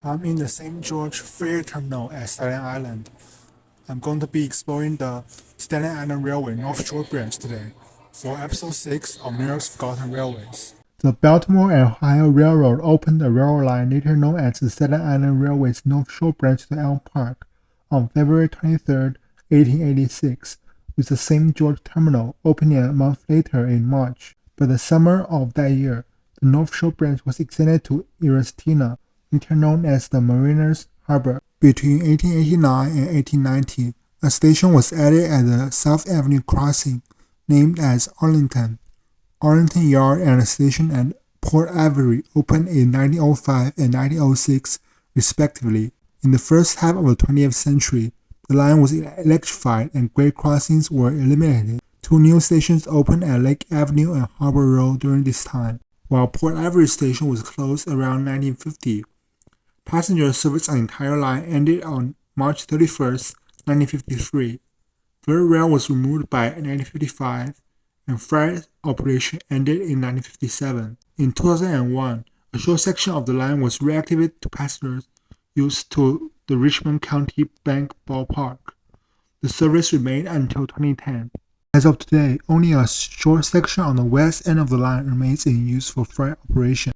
I'm in the St. George Ferry Terminal at Staten Island. I'm going to be exploring the Staten Island Railway North Shore branch today for episode 6 of New York's Forgotten Railways. The Baltimore and Ohio Railroad opened a railroad line later known as the Staten Island Railway's North Shore branch to Elm Park on February 23, 1886, with the St. George Terminal opening a month later in March. By the summer of that year, the North Shore branch was extended to Erastina, later known as the Mariners' Harbor. Between 1889 and 1890, a station was added at the South Avenue crossing, named as Arlington. Arlington Yard and a station at Port Ivory opened in 1905 and 1906, respectively. In the first half of the 20th century, the line was electrified and grade crossings were eliminated. Two new stations opened at Lake Avenue and Harbor Road during this time, while Port Ivory Station was closed around 1950. Passenger service on the entire line ended on March 31, 1953. Third rail was removed by 1955, and freight operation ended in 1957. In 2001, a short section of the line was reactivated to passengers used to the Richmond County Bank Ballpark. The service remained until 2010. As of today, only a short section on the west end of the line remains in use for freight operation.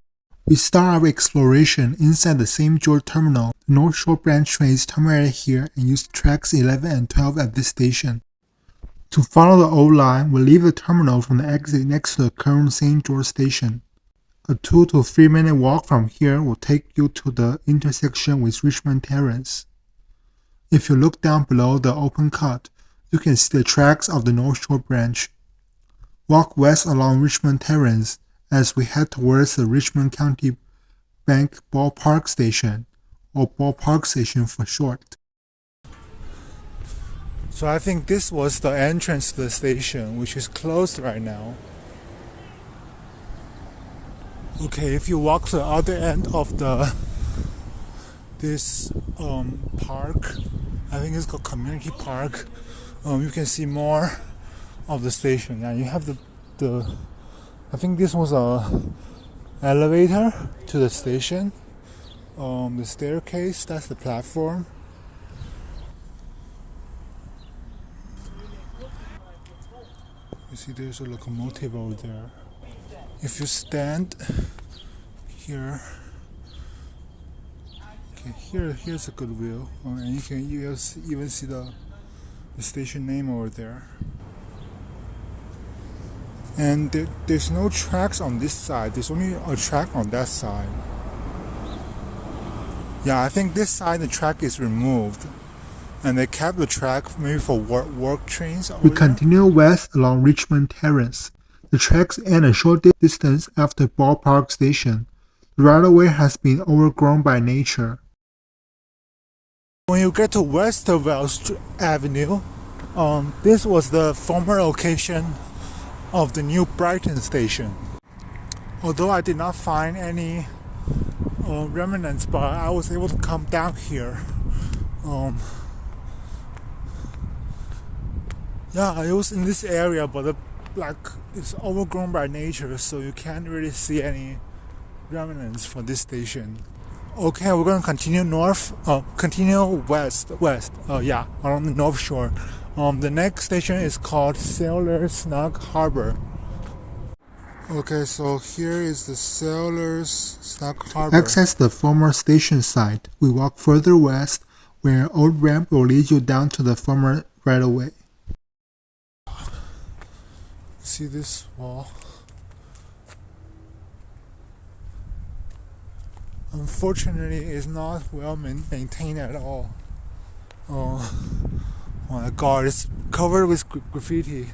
We start our exploration inside the St. George Terminal. The North Shore branch trains terminated here and use tracks 11 and 12 at this station. To follow the old line, we leave the terminal from the exit next to the current St. George station. A 2 to 3 minute walk from here will take you to the intersection with Richmond Terrace. If you look down below the open cut, you can see the tracks of the North Shore branch. Walk west along Richmond Terrace as we head towards the Richmond County Bank Ballpark Station, or Ballpark Station for short. So I think this was the entrance to the station, which is closed right now. Okay, if you walk to the other end of this park, I think it's called Community Park, you can see more of the station. And you have the I think this was a elevator to the station. The staircase, that's the platform. You see there's a locomotive over there. If you stand here, okay, here's a good view, and you can even see the station name over there. And there's no tracks on this side, there's only a track on that side. Yeah, I think this side the track is removed, and they kept the track maybe for work trains. We continue west along Richmond Terrace. The tracks end a short distance after Ballpark Station. The right-of-way has been overgrown by nature. When you get to west of Wells Avenue, this was the former location of the new Brighton station. Although I did not find any remnants, but I was able to come down here. Yeah, it was in this area, but it's overgrown by nature, so you can't really see any remnants from this station. Okay, we're going to continue west, along the North Shore. The next station is called Sailor's Snug Harbor. Okay, so here is the Sailor's Snug Harbor. Access the former station site. We walk further west, where an old ramp will lead you down to the former right-of-way. See this wall? Unfortunately, it's not well maintained at all. Oh my god, it's covered with graffiti.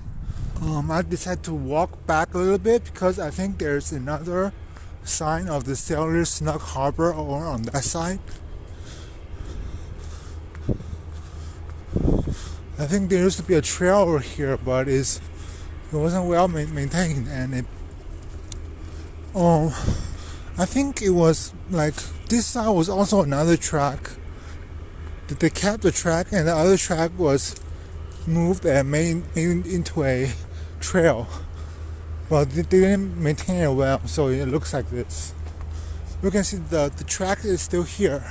I decided to walk back a little bit because I think there's another sign of the Sailor's Snug Harbor over on that side. I think there used to be a trail over here, but it wasn't well maintained, and I think it was like this side was also another track. They kept the track, and the other track was moved and made into a trail. Well, they didn't maintain it well, so it looks like this. You can see the track is still here.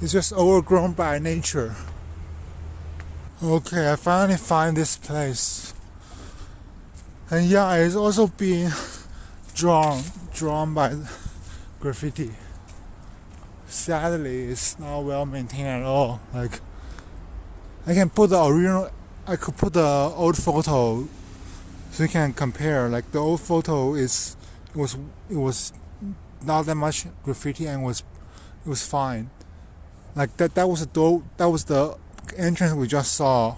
It's just overgrown by nature. Okay, I finally find this place. And yeah, it's also being drawn by graffiti. Sadly, it's not well maintained at all. Like, I could put the old photo so you can compare. Like, the old photo it was not that much graffiti and it was fine. Like that was the entrance we just saw.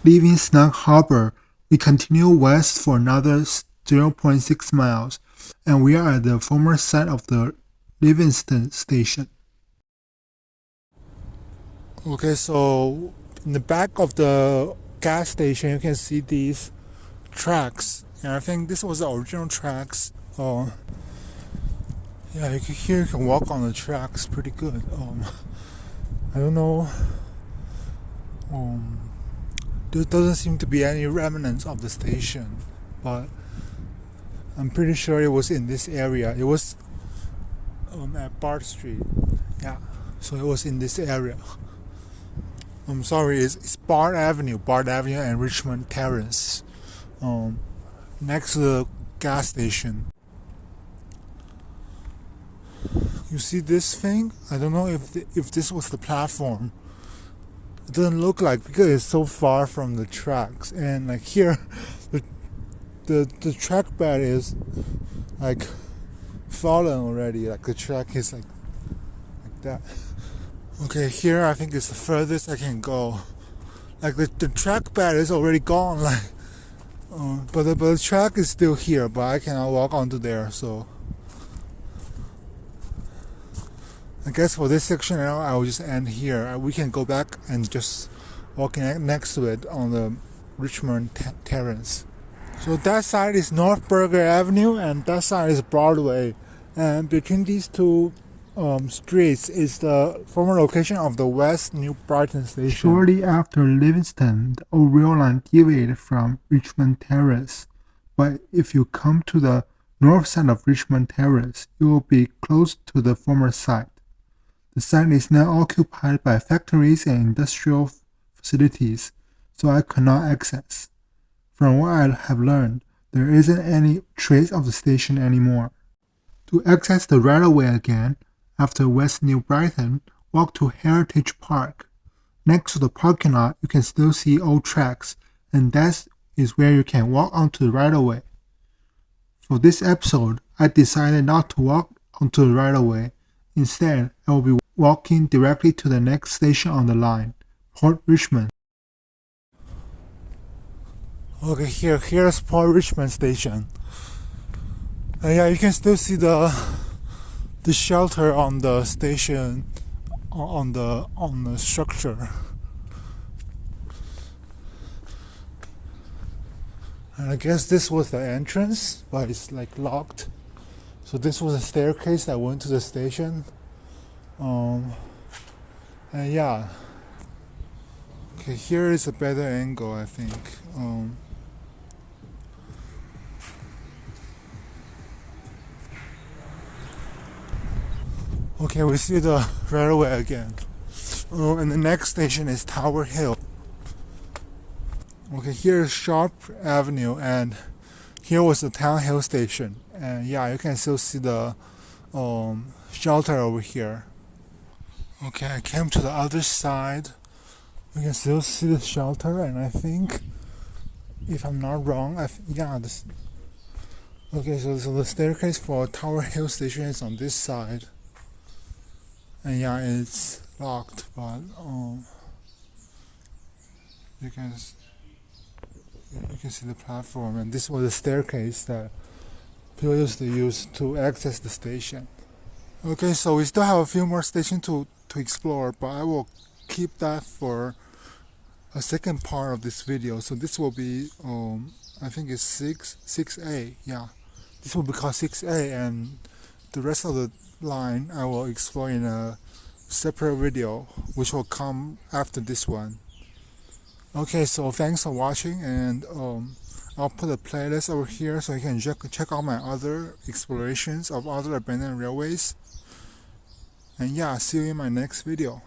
Leaving Snug Harbor, we continue west for another 0.6 miles, and we are at the former site of the Livingston station. Okay, so in the back of the gas station, you can see these tracks, and I think this was the original tracks. Yeah, you can walk on the tracks pretty good. I don't know. There doesn't seem to be any remnants of the station, but I'm pretty sure it was in this area. It was at Bart Street. Yeah, so it was in this area. I'm sorry, it's Bart Avenue and Richmond Terrace, next to the gas station. You see this thing? I don't know if this was the platform. It doesn't look like, because it's so far from the tracks, and like here, the track bed is like fallen already. Like the track is like that. Okay, here I think it's the furthest I can go. Like the track bed is already gone. Like, but the track is still here, but I cannot walk onto there. So I guess for this section now, I will just end here. We can go back and just walk next to it on the Richmond Terrace. So that side is North Burger Avenue, and that side is Broadway. And between these two streets is the former location of the West New Brighton station. Shortly after Livingston, the old rail line deviated from Richmond Terrace. But if you come to the north side of Richmond Terrace, you will be close to the former site. The site is now occupied by factories and industrial facilities, so I cannot access. From what I have learned, there isn't any trace of the station anymore. To access the railway again, after West New Brighton, walk to Heritage Park. Next to the parking lot, you can still see old tracks, and that is where you can walk onto the railway. For this episode, I decided not to walk onto the railway. Instead, I will be walking directly to the next station on the line, Port Richmond. Okay, here's Port Richmond station. Yeah, you can still see the shelter on the station, on the structure. And I guess this was the entrance, but it's like locked. So this was a staircase that went to the station. And yeah. Okay, here is a better angle, I think. Okay, we see the railway again. And the next station is Tower Hill. Okay, here is Sharp Avenue, and here was the Town Hill station. And yeah, you can still see the shelter over here. Okay, I came to the other side. You can still see the shelter, and I think, if I'm not wrong, this. Okay, so the staircase for Tower Hill station is on this side. And yeah, it's locked, but you can see the platform, and this was the staircase that people used to use to access the station. Okay, so we still have a few more stations to explore, but I will keep that for a second part of this video. So this will be I think it's 6A. Yeah, this will be called 6A, and the rest of the line I will explore in a separate video, which will come after this one. Okay, so thanks for watching, and I'll put a playlist over here so you can check out my other explorations of other abandoned railways. And yeah, see you in my next video.